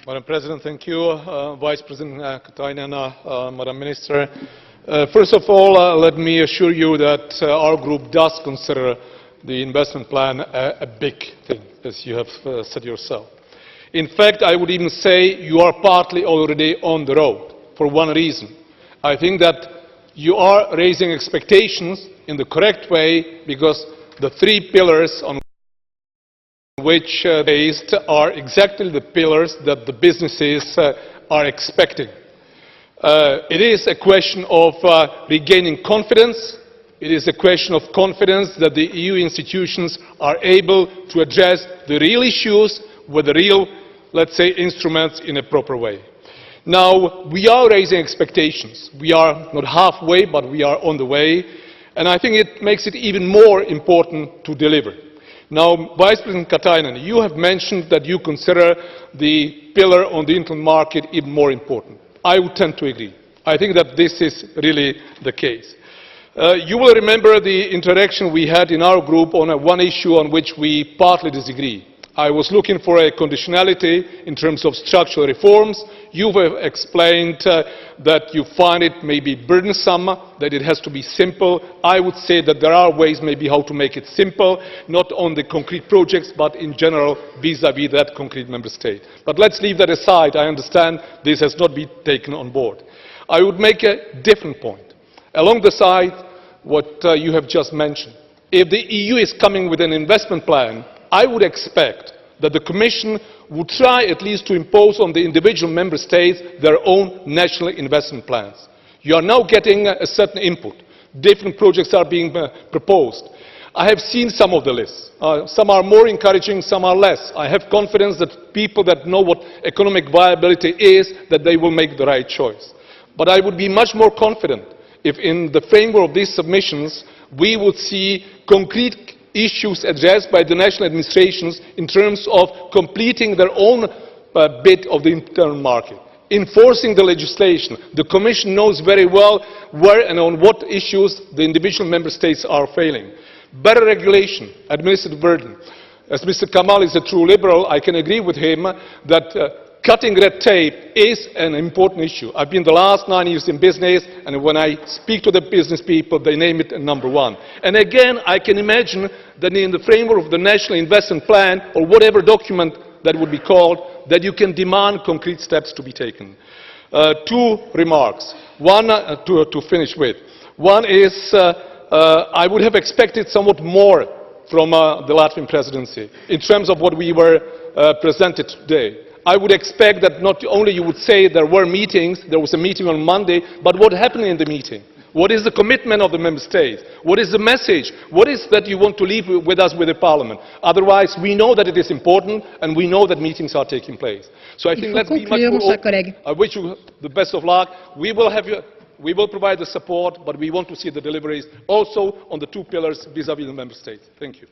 Madam President, thank you. Vice President Katainen, Madam Minister. First of all, let me assure you that our group does consider the investment plan a big thing, as you have said yourself. In fact, I would even say you are partly already on the road, for one reason. I think that you are raising expectations in the correct way, because the three pillars on which based are exactly the pillars that the businesses are expecting. It is a question of regaining confidence. It is a question of confidence that the EU institutions are able to address the real issues with the real, let's say, instruments in a proper way. Now, we are raising expectations. We are not halfway, but we are on the way. And I think it makes it even more important to deliver. Now, Vice President Katainen, you have mentioned that you consider the pillar on the internal market even more important. I would tend to agree. I think that this is really the case. You will remember the interaction we had in our group on one issue on which we partly disagree. I was looking for a conditionality in terms of structural reforms. You have explained that you find it maybe burdensome, that it has to be simple. I would say that there are ways maybe how to make it simple, not on the concrete projects, but in general vis-à-vis that concrete member state. But let's leave that aside. I understand this has not been taken on board. I would make a different point. Along the side, what you have just mentioned. If the EU is coming with an investment plan, I would expect that the Commission would try at least to impose on the individual member states their own national investment plans. You are now getting a certain input. Different projects are being proposed. I have seen some of the lists. Some are more encouraging, some are less. I have confidence that people that know what economic viability is, that they will make the right choice. But I would be much more confident if in the framework of these submissions we would see concrete issues addressed by the national administrations in terms of completing their own bit of the internal market, enforcing the legislation. The Commission knows very well where and on what issues the individual member states are failing. Better regulation, administrative burden. As Mr. Kamal is a true liberal, I can agree with him that cutting red tape is an important issue. I've been the last 9 years in business, and when I speak to the business people, they name it number one. And again, I can imagine that in the framework of the National Investment Plan, or whatever document that would be called, that you can demand concrete steps to be taken. Two remarks. One to finish with. One is I would have expected somewhat more from the Latvian presidency in terms of what we were presented today. I would expect that not only you would say there were meetings, there was a meeting on Monday, but what happened in the meeting? What is the commitment of the member states? What is the message? What is that you want to leave with us, with the parliament? Otherwise, we know that it is important, and we know that meetings are taking place. So I think let's be much more open. I wish you the best of luck. We will provide the support, but we want to see the deliveries also on the two pillars vis-à-vis the member states. Thank you.